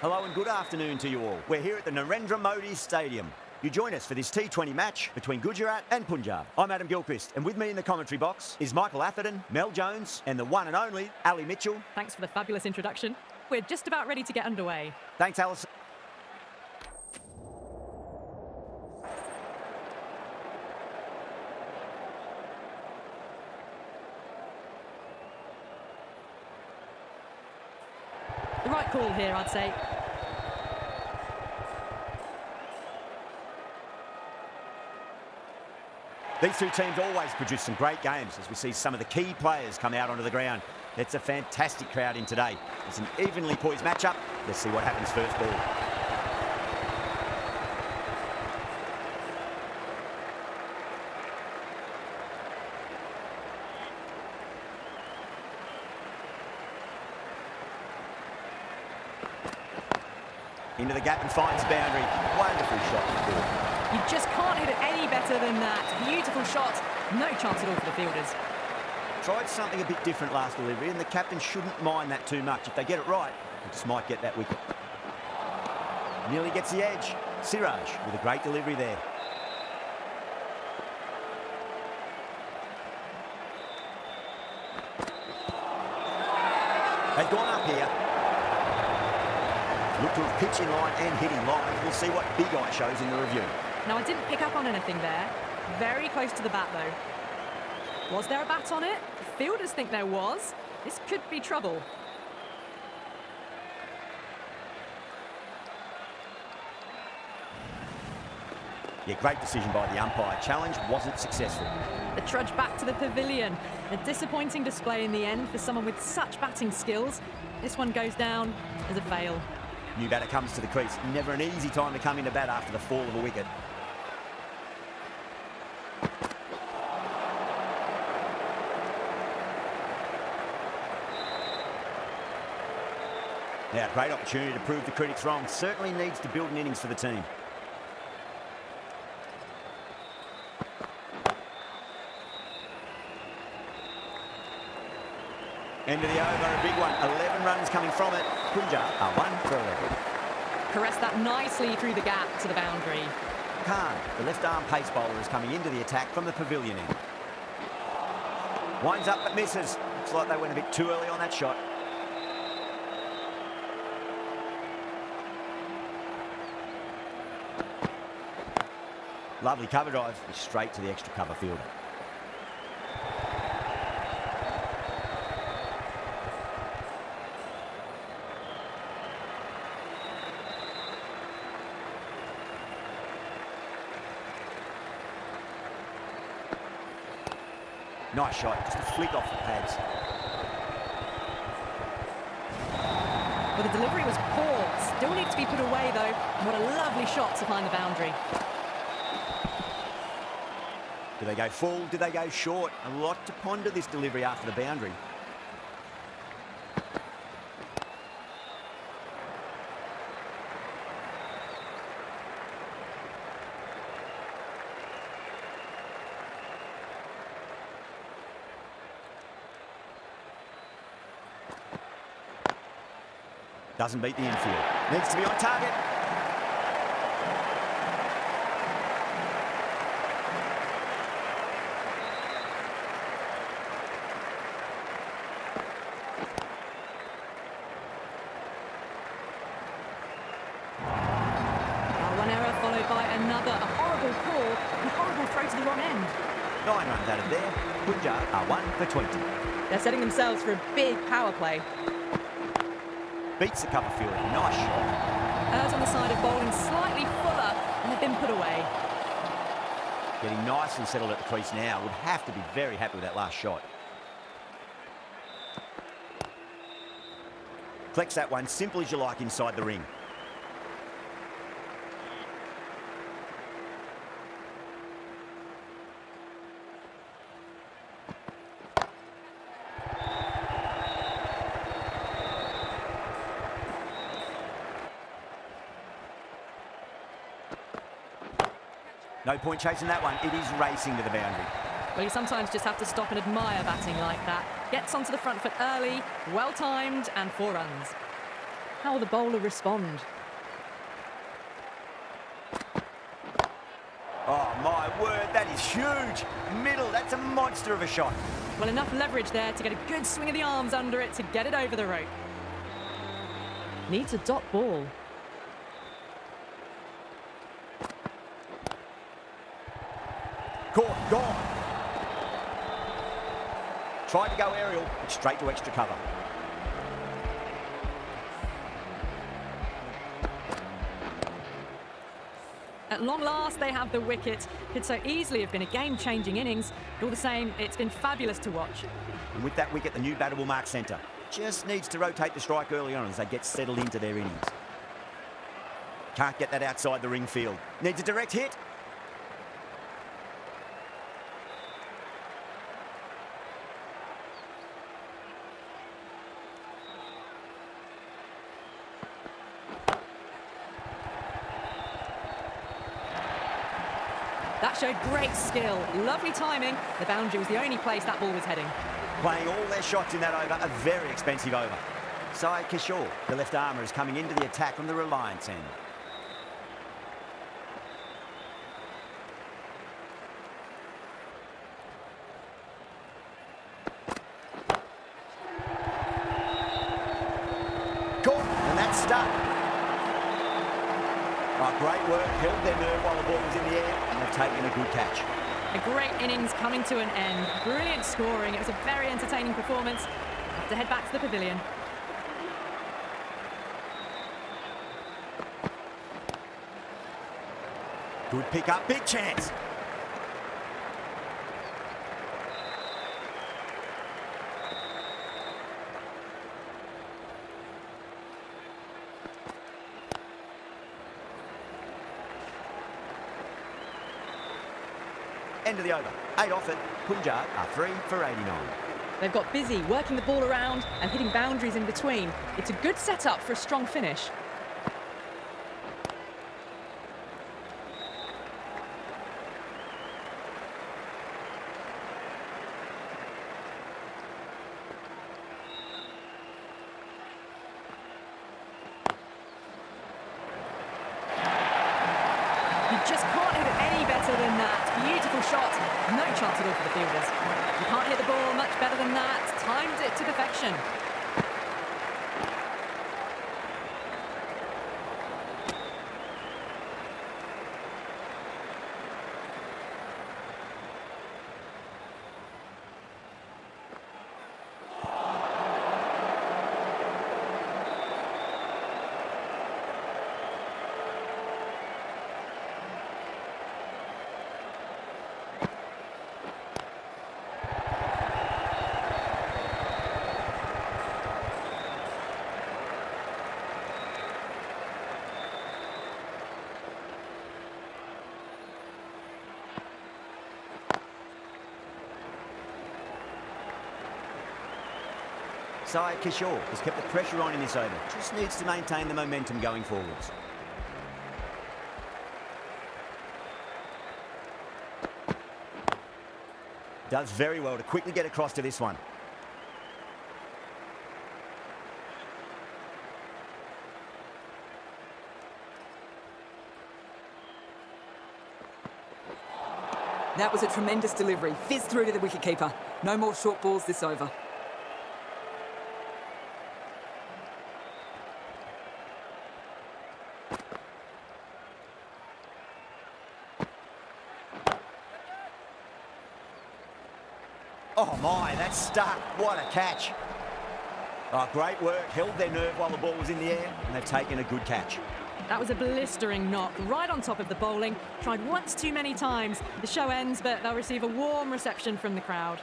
Hello and good afternoon to you all. We're here at the Narendra Modi Stadium. You join us for this T20 match between Gujarat and Punjab. I'm Adam Gilchrist, and with me in the commentary box is Michael Atherton, Mel Jones, and the one and only Ali Mitchell. Thanks for the fabulous introduction. We're just about ready to get underway. Thanks, Alison. The right call here, I'd say. These two teams always produce some great games as we see some of the key players come out onto the ground. It's a fantastic crowd in today. It's an evenly poised matchup. Let's see what happens first ball. Into the gap and finds boundary. Wonderful shot. You just can't hit it any better than that. Beautiful shot. No chance at all for the fielders. Tried something a bit different last delivery, and the captain shouldn't mind that too much. If they get it right, they just might get that wicket. Nearly gets the edge. Siraj with a great delivery there. They've gone up here. Look to have pitched in line and hitting line. We'll see what Big Eye shows in the review. Now, I didn't pick up on anything there. Very close to the bat, though. Was there a bat on it? The fielders think there was. This could be trouble. Yeah, great decision by the umpire. Challenge wasn't successful. The trudge back to the pavilion. A disappointing display in the end for someone with such batting skills. This one goes down as a fail. New batter comes to the crease. Never an easy time to come into bat after the fall of a wicket. Now, great opportunity to prove the critics wrong. Certainly needs to build an innings for the team. End of the over, a big one. 11 runs coming from it. Punjab are 1 for 11. Caressed that nicely through the gap to the boundary. Khan, the left-arm pace bowler, is coming into the attack from the pavilion end. Winds up but misses. Looks like they went a bit too early on that shot. Lovely cover drive, and straight to the extra cover fielder. Nice shot, just a flick off the pads. Well, the delivery was poor. Still needs to be put away, though. What a lovely shot to find the boundary. Do they go full? Do they go short? A lot to ponder this delivery after the boundary. Doesn't beat the infield. Needs to be on target. One error followed by another. A horrible call and a horrible throw to the wrong end. 9 runs out of there. Punjab are 1 for 20. They're setting themselves for a big power play. Beats the cover fielder. Nice shot. Errs on the side of bowling slightly fuller and have been put away. Getting nicely settled at the crease now. Would have to be very happy with that last shot. Collects that one simple as you like inside the ring. No point chasing that one. It is racing to the boundary. Well, you sometimes just have to stop and admire batting like that. Gets onto the front foot early, well-timed, and 4 runs. How will the bowler respond? Oh, my word, that is huge. Middle, that's a monster of a shot. Well, enough leverage there to get a good swing of the arms under it to get it over the rope. Needs a dot ball. Caught, gone. Tried to go aerial, but straight to extra cover. At long last, they have the wicket. Could so easily have been a game-changing innings. But all the same, it's been fabulous to watch. And with that wicket, the new batter will mark centre. Just needs to rotate the strike early on as they get settled into their innings. Can't get that outside the ring field. Needs a direct hit. That showed great skill. Lovely timing. The boundary was the only place that ball was heading. Playing all their shots in that over, a very expensive over. Syed Kishore, the left armour, is coming into the attack from the Reliance end. Caught, and that's stuck. Oh, great work, held their nerve while the ball was in the air, and they've taken a good catch. A great innings coming to an end. Brilliant scoring. It was a very entertaining performance. Have to head back to the pavilion. Good pick up, big chance. End of the over. 8 off it. Punjab are 3 for 89. They've got busy working the ball around and hitting boundaries in between. It's a good setup for a strong finish. You just can't hit it any better than that. Beautiful shot. No chance at all for the fielders. You can't hit the ball much better than that. Timed it to perfection. Syed Kishore has kept the pressure on in this over. Just needs to maintain the momentum going forwards. Does very well to quickly get across to this one. That was a tremendous delivery. Fizzed through to the wicketkeeper. No more short balls this over. Oh my, that's stuck. What a catch. Oh, great work. Held their nerve while the ball was in the air, and they've taken a good catch. That was a blistering knock, right on top of the bowling. Tried once too many times. The show ends, but they'll receive a warm reception from the crowd.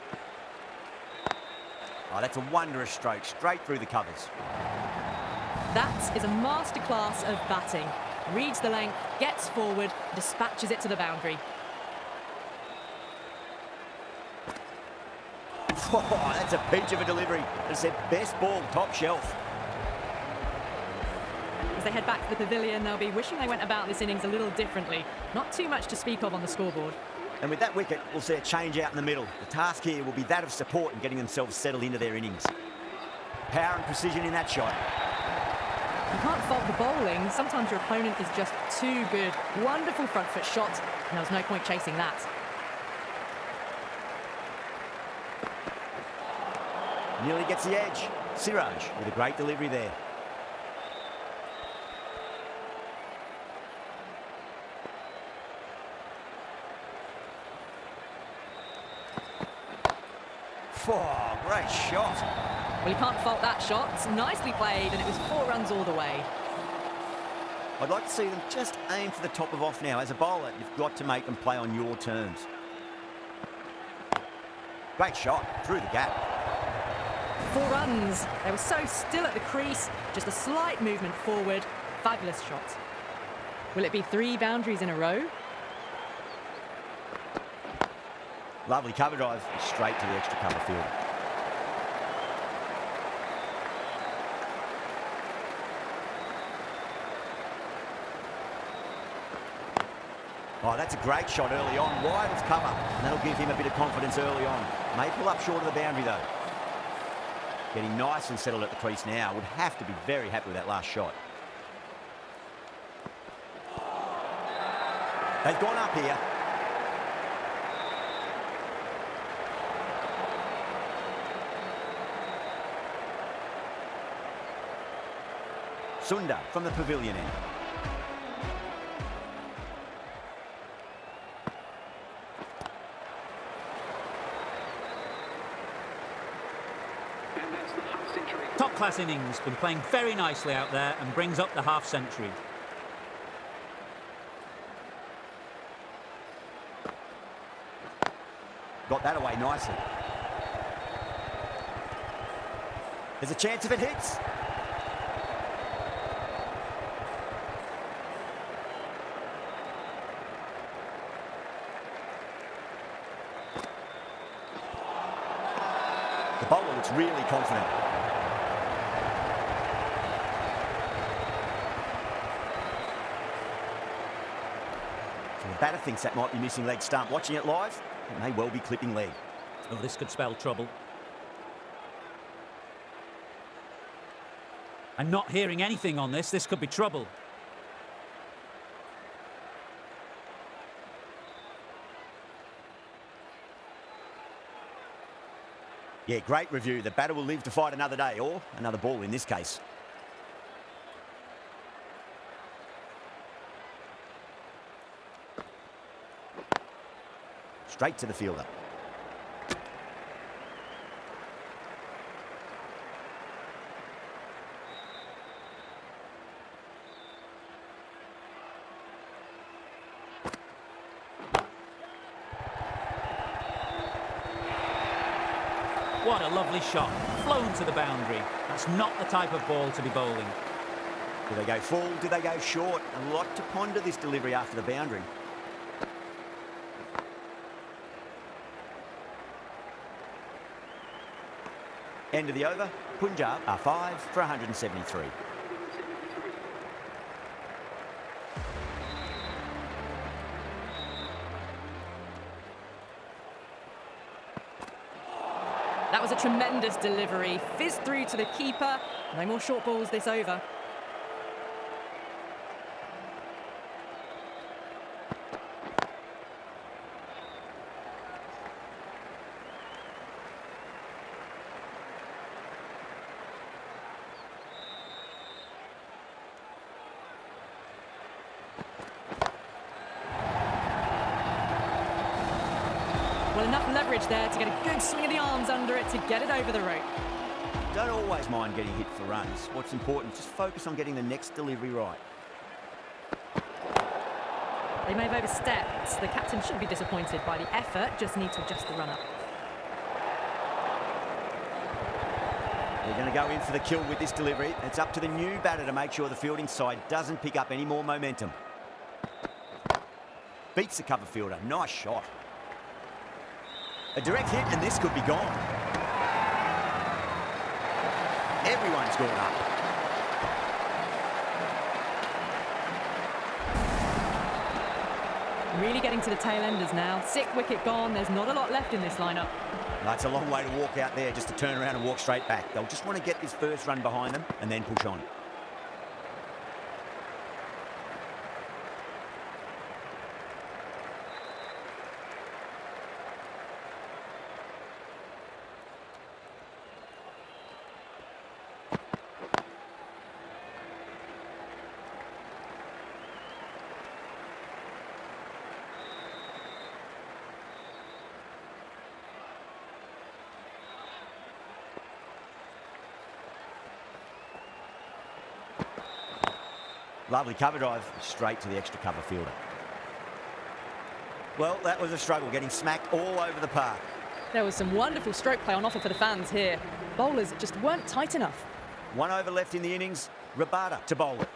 Oh, that's a wondrous stroke, straight through the covers. That is a masterclass of batting. Reads the length, gets forward, dispatches it to the boundary. Oh, that's a peach of a delivery. It's their best ball, top shelf. As they head back to the pavilion, they'll be wishing they went about this innings a little differently. Not too much to speak of on the scoreboard. And with that wicket, we'll see a change out in the middle. The task here will be that of support and getting themselves settled into their innings. Power and precision in that shot. You can't fault the bowling. Sometimes your opponent is just too good. Wonderful front foot shot, and there was no point chasing that. Nearly gets the edge. Siraj with a great delivery there. Oh, great shot. Well, you can't fault that shot. It's nicely played, and it was 4 runs all the way. I'd like to see them just aim for the top of off now. As a bowler, you've got to make them play on your terms. Great shot through the gap. 4 runs. They were so still at the crease. Just a slight movement forward. Fabulous shot. Will it be 3 boundaries in a row? Lovely cover drive, straight to the extra cover field. Oh, that's a great shot early on, wide of cover. And that'll give him a bit of confidence early on. May pull up short of the boundary though. Getting nice and settled at the crease now. Would have to be very happy with that last shot. They've gone up here. Sundar from the pavilion end. Top-class innings, been playing very nicely out there and brings up the half-century. Got that away nicely. There's a chance if it hits. The bowler looks really confident. So the batter thinks that might be missing leg stump. Watching it live, it may well be clipping leg. Oh, this could spell trouble. I'm not hearing anything on this. This could be trouble. Yeah, great review. The batter will live to fight another day, or another ball in this case. Straight to the fielder. What a lovely shot. Flown to the boundary. That's not the type of ball to be bowling. Do they go full? Do they go short? A lot to ponder this delivery after the boundary. End of the over. Punjab are 5 for 173. That was a tremendous delivery. Fizzed through to the keeper. No more short balls this over. Well, enough leverage there to get a good swing of the arms under it to get it over the rope. Don't always mind getting hit for runs. What's important, just focus on getting the next delivery right. They may have overstepped. The captain shouldn't be disappointed by the effort, just need to adjust the run-up. They're going to go in for the kill with this delivery. It's up to the new batter to make sure the fielding side doesn't pick up any more momentum. Beats the cover fielder. Nice shot. A direct hit and this could be gone. Everyone's gone up. Really getting to the tail enders now. 6th wicket gone. There's not a lot left in this lineup. That's a long way to walk out there just to turn around and walk straight back. They'll just want to get this first run behind them and then push on. Lovely cover drive, straight to the extra cover fielder. Well, that was a struggle, getting smacked all over the park. There was some wonderful stroke play on offer for the fans here. Bowlers just weren't tight enough. 1 over left in the innings. Rabada to bowl it.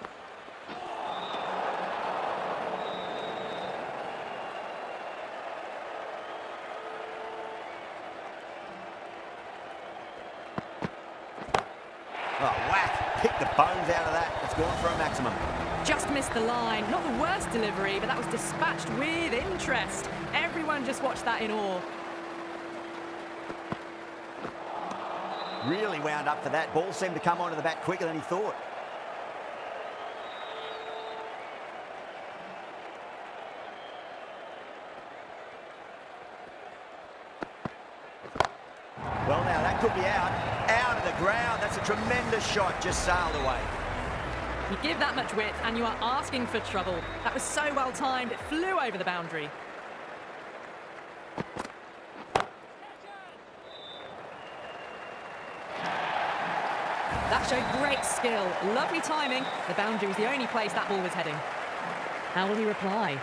Oh, whack. Pick the bones out of that. It's gone for a maximum. Just missed the line. Not the worst delivery, but that was dispatched with interest. Everyone just watched that in awe. Really wound up for that. Ball seemed to come onto the bat quicker than he thought. Well, now that could be out. Out of the ground. That's a tremendous shot. Just sailed away. You give that much width and you are asking for trouble. That was so well timed, it flew over the boundary. That showed great skill, lovely timing. The boundary was the only place that ball was heading. How will he reply?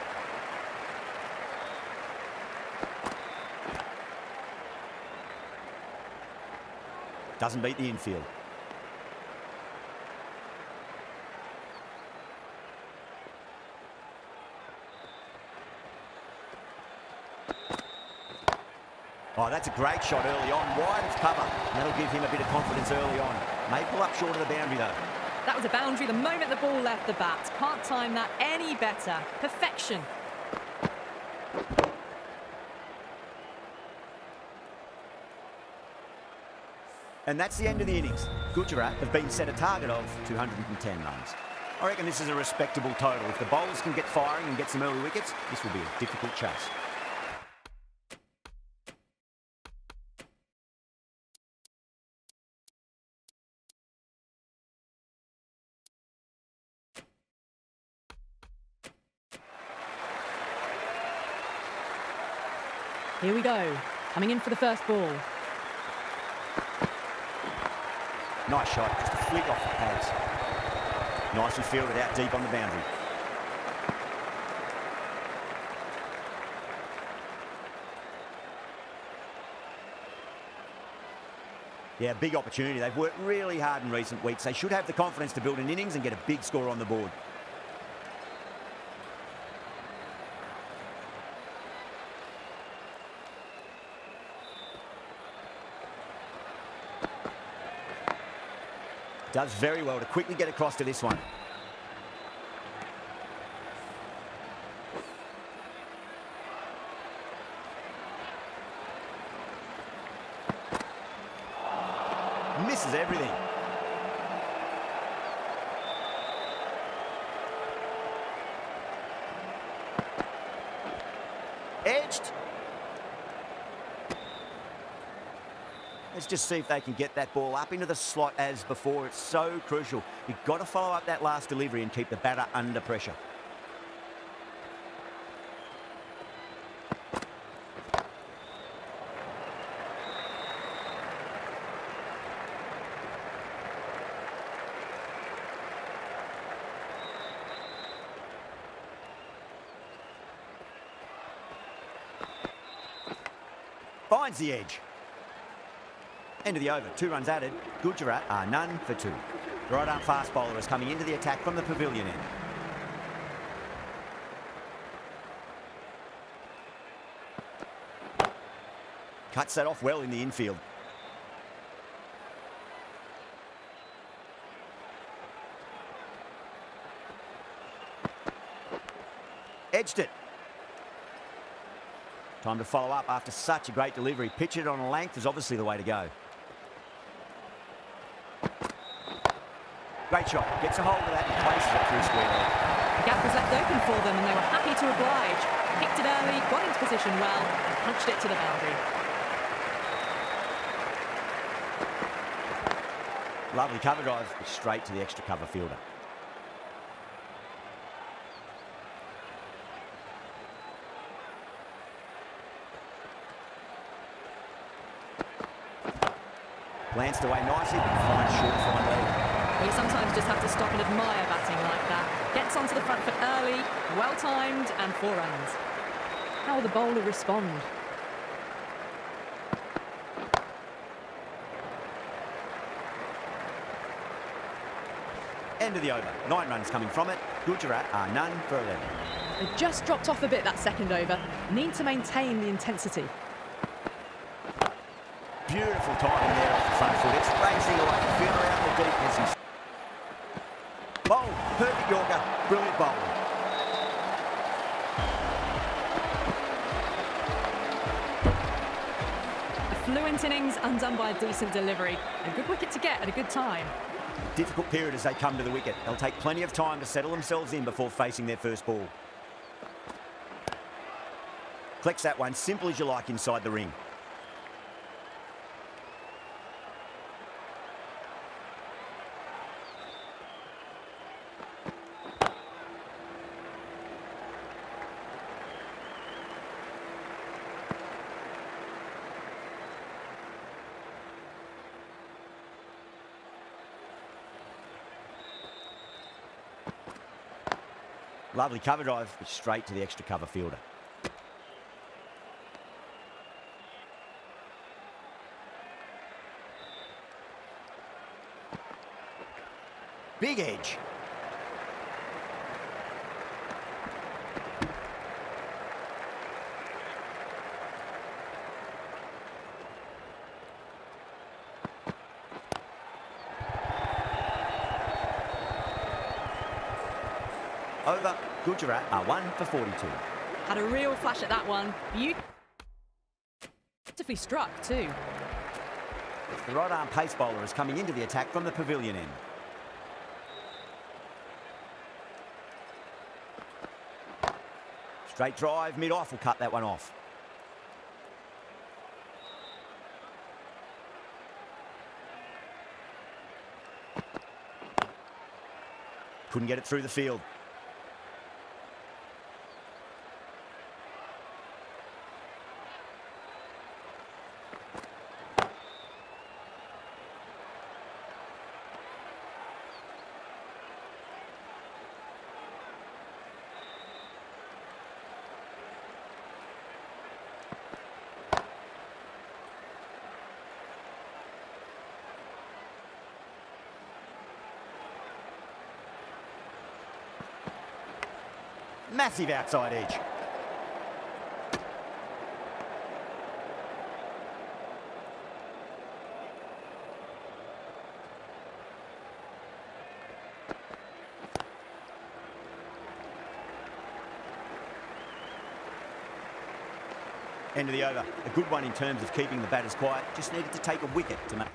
Doesn't beat the infield. Oh, that's a great shot early on. Wide of cover. That'll give him a bit of confidence early on. May pull up short of the boundary, though. That was a boundary the moment the ball left the bat. Can't time that any better. Perfection. And that's the end of the innings. Gujarat have been set a target of 210 runs. I reckon this is a respectable total. If the bowlers can get firing and get some early wickets, this will be a difficult chase. Here we go. Coming in for the first ball. Nice shot, just a flick off the pads. Nicely fielded out deep on the boundary. Yeah, big opportunity. They've worked really hard in recent weeks. They should have the confidence to build an innings and get a big score on the board. Does very well to quickly get across to this one. Misses everything. Edged. Let's just see if they can get that ball up into the slot as before. It's so crucial. You've got to follow up that last delivery and keep the batter under pressure. Finds the edge. End of the over, 2 runs added. Gujarat are none for 2. The right-arm fast bowler is coming into the attack from the pavilion end. Cuts that off well in the infield. Edged it. Time to follow up after such a great delivery. Pitch it on a length is obviously the way to go. Great shot. Gets a hold of that and places it through square leg. The gap was left open for them and they were happy to oblige. Picked it early, got into position well, and punched it to the boundary. Lovely cover drive, straight to the extra cover fielder. Glanced away nicely, but finds short fine leg. You sometimes just have to stop and admire batting like that. Gets onto the front foot early, well-timed, and 4 runs. How will the bowler respond? End of the over. 9 runs coming from it. Gujarat are none for 11. They just dropped off a bit that second over. Need to maintain the intensity. Beautiful timing there off the front foot. It's racing away. The fielder out in the deep. There's some... Bowl. Perfect Yorker. Brilliant bowl. A fluent innings undone by a decent delivery. A good wicket to get at a good time. Difficult period as they come to the wicket. They'll take plenty of time to settle themselves in before facing their first ball. Collects that one simple as you like inside the ring. Lovely cover drive, but straight to the extra cover fielder. Big edge. Over. Gujarat are 1 for 42. Had a real flash at that one. Beautifully struck too. The right arm pace bowler is coming into the attack from the pavilion end. Straight drive, mid-off will cut that one off. Couldn't get it through the field. Massive outside edge. End of the over. A good one in terms of keeping the batters quiet. Just needed to take a wicket to make...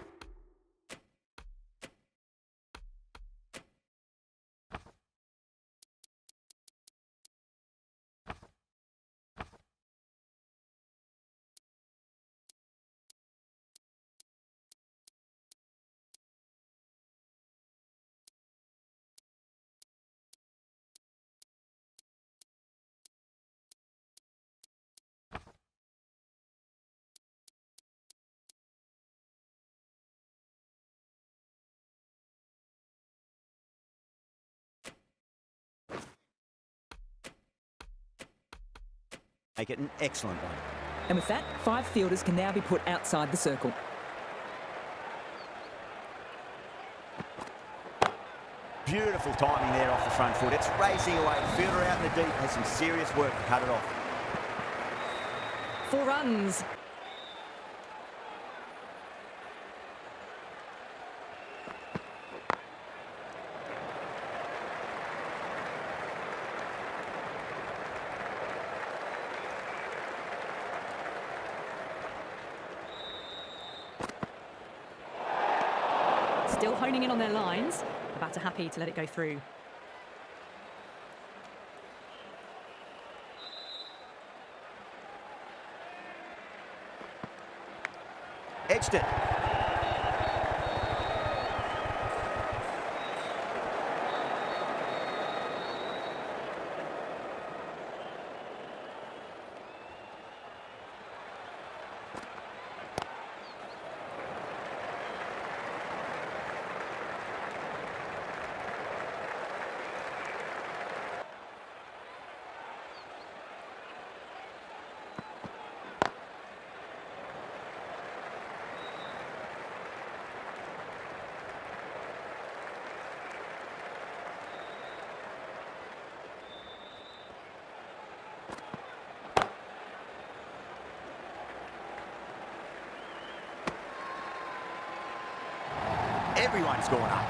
Make it an excellent one. And with that, 5 fielders can now be put outside the circle. Beautiful timing there off the front foot. It's racing away. The fielder out in the deep has some serious work to cut it off. 4 runs. Still honing in on their lines. The batter happy to let it go through. Edged it. Everyone's gone up.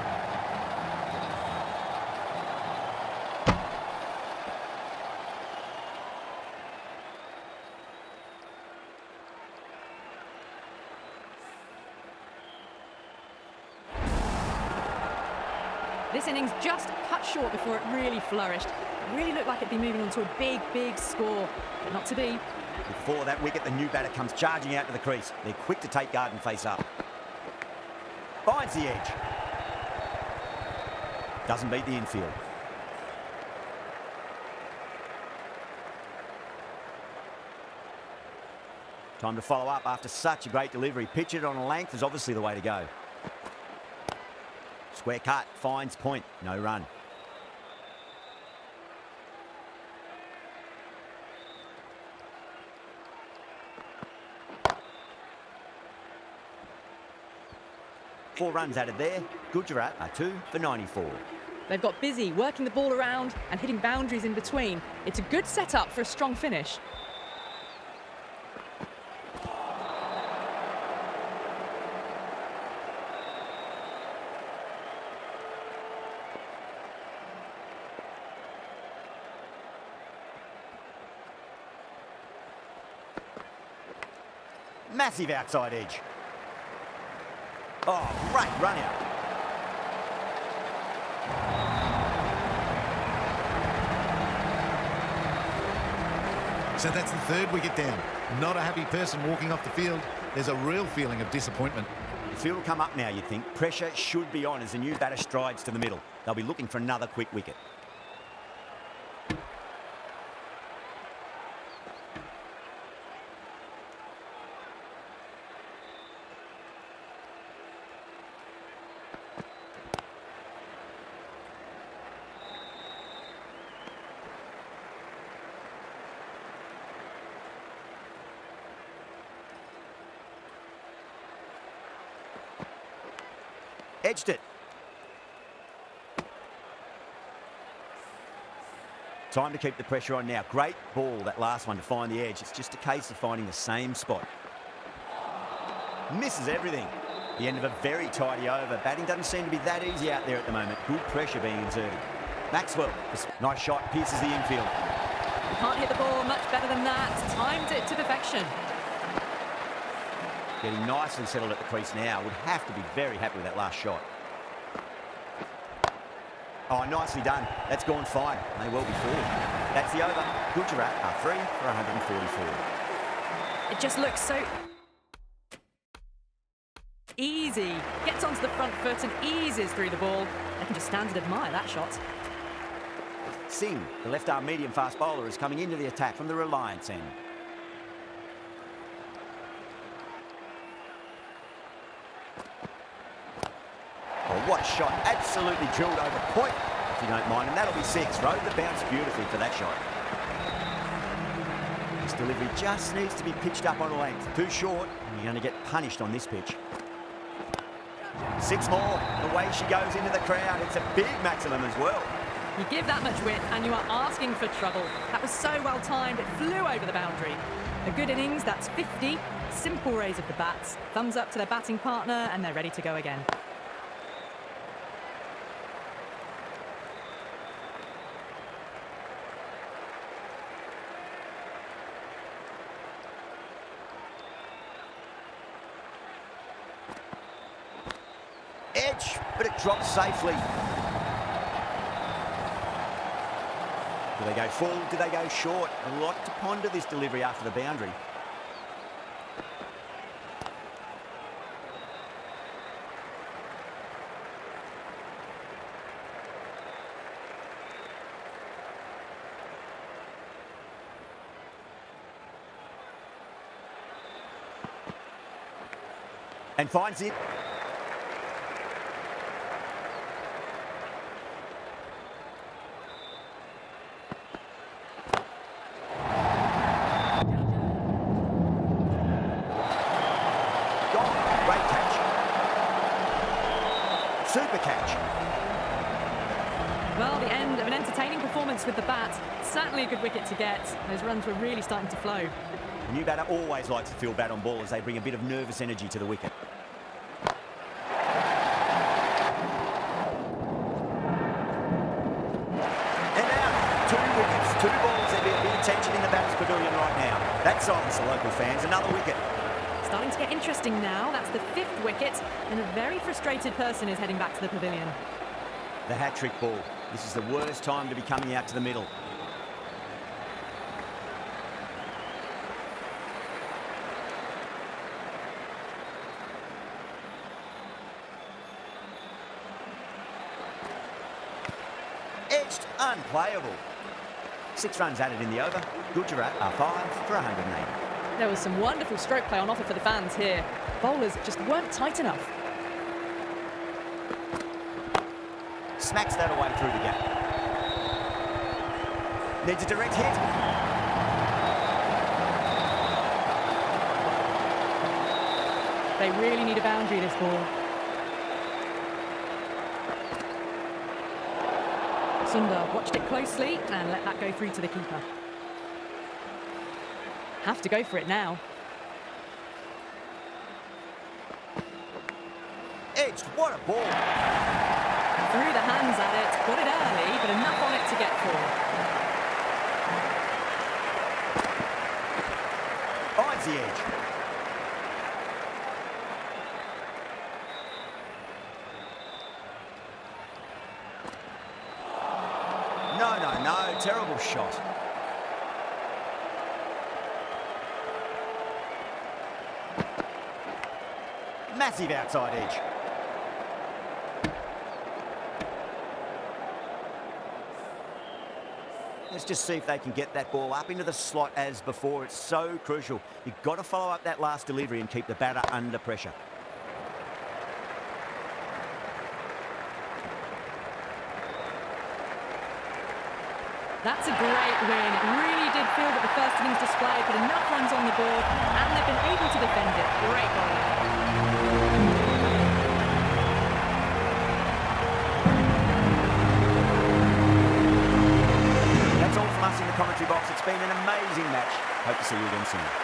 This innings just cut short before it really flourished. It really looked like it'd be moving on to a big, big score, but not to be. Before that wicket, the new batter comes charging out to the crease. They're quick to take guard and face up. Finds the edge. Doesn't beat the infield. Time to follow up after such a great delivery. Pitch it on a length is obviously the way to go. Square cut, finds point, no run. Four runs added there. Gujarat are 2 for 94. They've got busy working the ball around and hitting boundaries in between. It's a good setup for a strong finish. Massive outside edge. Oh, great run out. So that's the third wicket down. Not a happy person walking off the field. There's a real feeling of disappointment. The field will come up now, you'd think. Pressure should be on as the new batter strides to the middle. They'll be looking for another quick wicket. Edged it. Time to keep the pressure on now. Great ball, that last one, to find the edge. It's just a case of finding the same spot. Misses everything. The end of a very tidy over. Batting doesn't seem to be that easy out there at the moment. Good pressure being exerted. Maxwell, this nice shot, pierces the infield. You can't hit the ball much better than that. Timed it to perfection. Getting nicely settled at the crease now. Would have to be very happy with that last shot. Oh, nicely done. That's gone fine. May well be forward. That's the over. Gujarat are 3 for 144. It just looks so easy. Gets onto the front foot and eases through the ball. I can just stand and admire that shot. Singh, the left-arm medium-fast bowler, is coming into the attack from the Reliance end. Oh, what a shot. Absolutely drilled over point, if you don't mind. And that'll be 6. Rode the bounce beautifully for that shot. This delivery just needs to be pitched up on a length. Too short, and you're going to get punished on this pitch. 6 more. The way she goes into the crowd, it's a big maximum as well. You give that much width and you are asking for trouble. That was so well timed, it flew over the boundary. A good innings, that's 50. Simple raise of the bats. Thumbs up to their batting partner and they're ready to go again. Edge, but it drops safely. Do they go full? Do they go short? A lot to ponder this delivery after the boundary. And finds it. Super catch. Well, the end of an entertaining performance with the bat. Certainly a good wicket to get. Those runs were really starting to flow. The new batter always likes to feel bat on ball as they bring a bit of nervous energy to the wicket. 2 wickets, 2 balls. There'll be a bit of tension in the batter's pavilion right now. That silenced the local fans. Another wicket. Starting to get interesting now. That's the 5th wicket, and a very frustrated person is heading back to the pavilion. The hat-trick ball. This is the worst time to be coming out to the middle. Edged, unplayable. 6 runs added in the over. Gujarat are 5 for 180. There was some wonderful stroke play on offer for the fans here. Bowlers just weren't tight enough. Smacks that away through the gap. Needs a direct hit. They really need a boundary, this ball. Sundar watched it closely and let that go through to the keeper. Have to go for it now. Edged, what a ball. Threw the hands at it, got it early, but enough on it to get for. Finds the edge. No, terrible shot. Massive outside edge. Let's just see if they can get that ball up into the slot as before. It's so crucial. You've got to follow up that last delivery and keep the batter under pressure. That's a great win. It really did feel that the first innings display put enough runs on the board, and they've been able to defend it. Great bowling. That's all from us in the commentary box. It's been an amazing match. Hope to see you again soon.